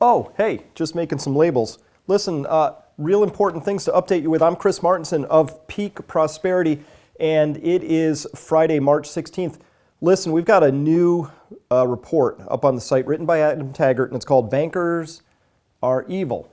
Oh, hey, just making some labels. Listen, real important things to update you with. I'm Chris Martenson of Peak Prosperity, and it is Friday, March 16th. Listen, we've got a new report up on the site written by Adam Taggart, and it's called Bankers Are Evil.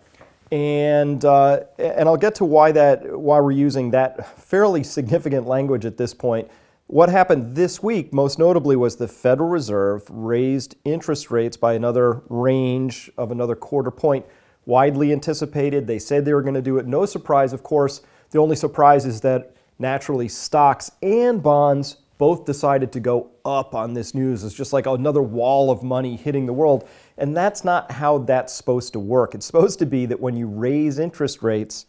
And I'll get to why we're using that fairly significant language at this point. What happened this week, most notably, was the Federal Reserve raised interest rates by another range of another quarter point, widely anticipated. They said they were going to do it. No surprise, of course. The only surprise is that naturally stocks and bonds both decided to go up on this news. It's just like another wall of money hitting the world. And that's not how that's supposed to work. It's supposed to be that when you raise interest rates,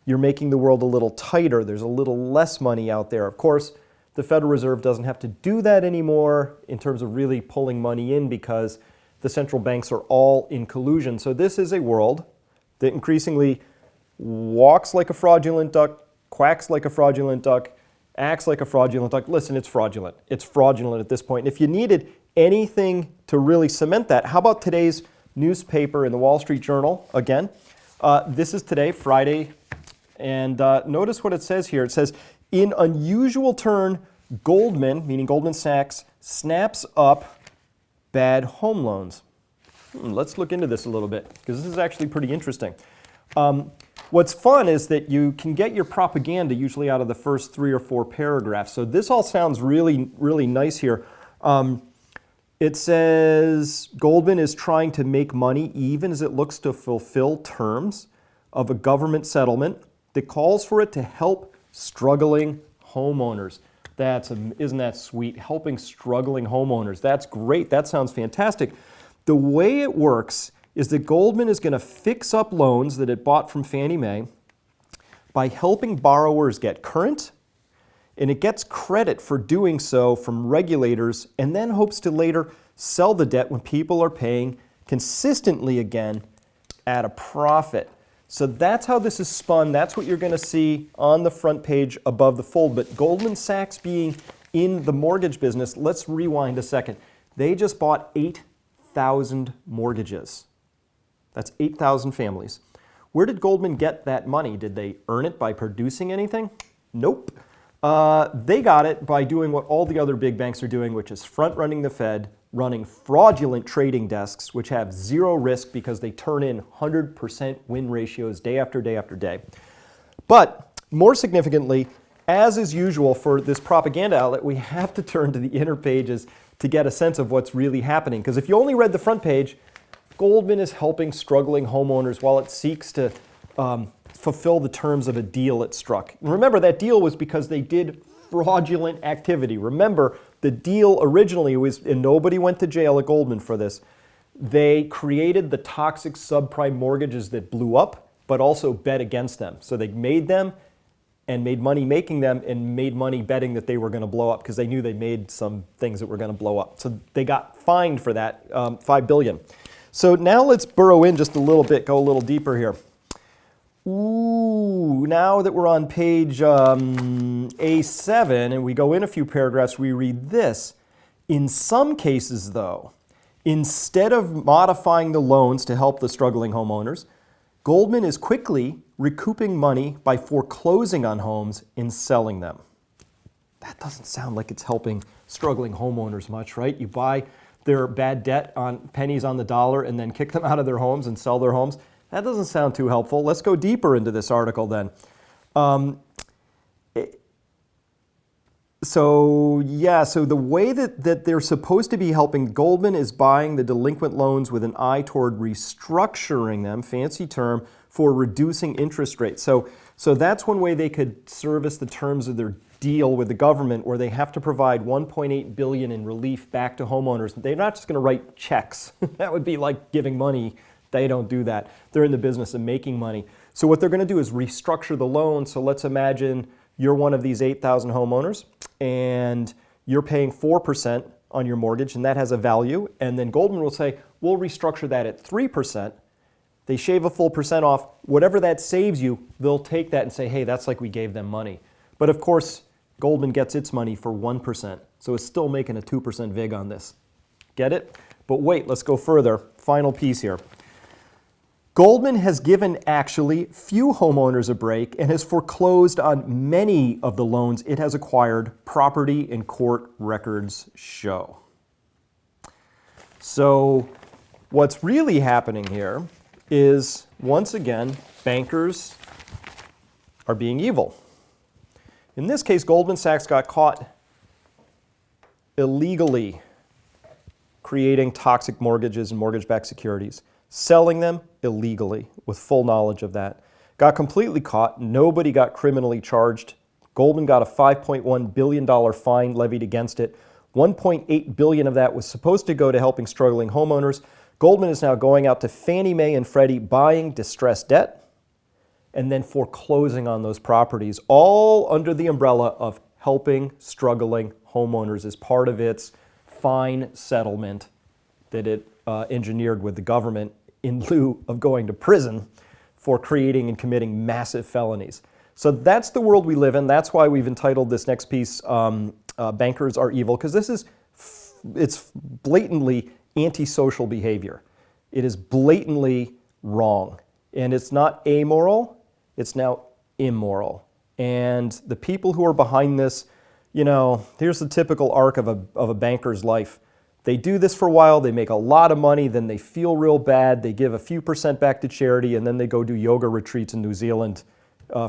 you're making the world a little tighter. There's a little less money out there. Of course, the Federal Reserve doesn't have to do that anymore in terms of really pulling money in because the central banks are all in collusion. So this is a world that increasingly walks like a fraudulent duck, quacks like a fraudulent duck, acts like a fraudulent duck. Listen, it's fraudulent. It's fraudulent at this point. And if you needed anything to really cement that, how about today's newspaper in the Wall Street Journal? Again, this is today, Friday, and notice what it says here. It says, in unusual turn, Goldman, meaning Goldman Sachs, snaps up bad home loans. Let's look into this a little bit, because this is actually pretty interesting. What's fun is that you can get your propaganda usually out of the first 3 or 4 paragraphs. So this all sounds really, really nice here. It says Goldman is trying to make money even as it looks to fulfill terms of a government settlement that calls for it to help struggling homeowners. Isn't that sweet? Helping struggling homeowners. That's great. That sounds fantastic. The way it works is that Goldman is going to fix up loans that it bought from Fannie Mae by helping borrowers get current, and it gets credit for doing so from regulators and then hopes to later sell the debt when people are paying consistently again at a profit. So that's how this is spun. That's what you're going to see on the front page above the fold. But Goldman Sachs being in the mortgage business, let's rewind a second. They just bought 8,000 mortgages. That's 8,000 families. Where did Goldman get that money? Did they earn it by producing anything? Nope. They got it by doing what all the other big banks are doing, which is front-running the Fed, running fraudulent trading desks, which have zero risk because they turn in 100% win ratios day after day after day. But more significantly, as is usual for this propaganda outlet, we have to turn to the inner pages to get a sense of what's really happening. Because if you only read the front page, Goldman is helping struggling homeowners while it seeks to fulfill the terms of a deal it struck. And remember, that deal was because they did fraudulent activity. Remember, the deal originally was, and nobody went to jail at Goldman for this, they created the toxic subprime mortgages that blew up, but also bet against them. So they made them and made money making them and made money betting that they were going to blow up because they knew they made some things that were going to blow up. So they got fined for that, $5 billion. So now let's burrow in just a little bit, go a little deeper here. Ooh, now that we're on page A7 and we go in a few paragraphs, we read this. In some cases, though, instead of modifying the loans to help the struggling homeowners, Goldman is quickly recouping money by foreclosing on homes and selling them. That doesn't sound like it's helping struggling homeowners much, right? You buy their bad debt on pennies on the dollar and then kick them out of their homes and sell their homes. That doesn't sound too helpful. Let's go deeper into this article then. So the way that they're supposed to be helping, Goldman is buying the delinquent loans with an eye toward restructuring them, fancy term, for reducing interest rates. So that's one way they could service the terms of their deal with the government, where they have to provide $1.8 billion in relief back to homeowners. They're not just going to write checks. That would be like giving money. They don't do that. They're in the business of making money. So what they're going to do is restructure the loan. So let's imagine you're one of these 8,000 homeowners and you're paying 4% on your mortgage, and that has a value. And then Goldman will say, we'll restructure that at 3%. They shave a full percent off. Whatever that saves you, they'll take that and say, hey, that's like we gave them money. But of course, Goldman gets its money for 1%. So it's still making a 2% vig on this. Get it? But wait, let's go further. Final piece here. Goldman has given actually few homeowners a break and has foreclosed on many of the loans it has acquired, property and court records show. So what's really happening here is, once again, bankers are being evil. In this case, Goldman Sachs got caught illegally creating toxic mortgages and mortgage-backed securities, selling them illegally with full knowledge of that. Got completely caught. Nobody got criminally charged. Goldman got a $5.1 billion fine levied against it. $1.8 billion of that was supposed to go to helping struggling homeowners. Goldman is now going out to Fannie Mae and Freddie, buying distressed debt and then foreclosing on those properties, all under the umbrella of helping struggling homeowners as part of its fine settlement that it engineered with the government in lieu of going to prison for creating and committing massive felonies. So that's the world we live in. That's why we've entitled this next piece, Bankers Are Evil, because it's blatantly antisocial behavior. It is blatantly wrong. And it's not amoral, it's now immoral. And the people who are behind this, here's the typical arc of a banker's life. They do this for a while, they make a lot of money, then they feel real bad, they give a few percent back to charity, and then they go do yoga retreats in New Zealand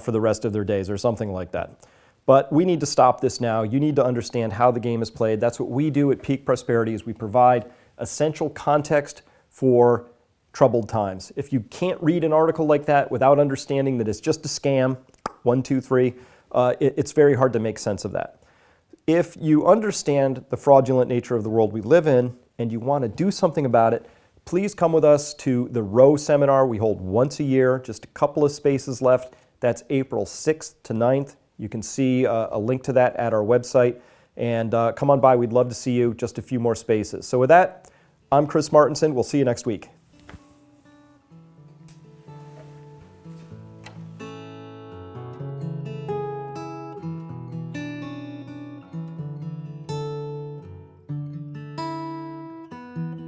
for the rest of their days or something like that. But we need to stop this now. You need to understand how the game is played. That's what we do at Peak Prosperity, is we provide essential context for troubled times. If you can't read an article like that without understanding that it's just a scam, 1, 2, 3, it's very hard to make sense of that. If you understand the fraudulent nature of the world we live in and you want to do something about it, please come with us to the Row Seminar. We hold once a year, just a couple of spaces left. That's April 6th to 9th. You can see a link to that at our website. And come on by, we'd love to see you, just a few more spaces. So with that, I'm Chris Martenson. We'll see you next week.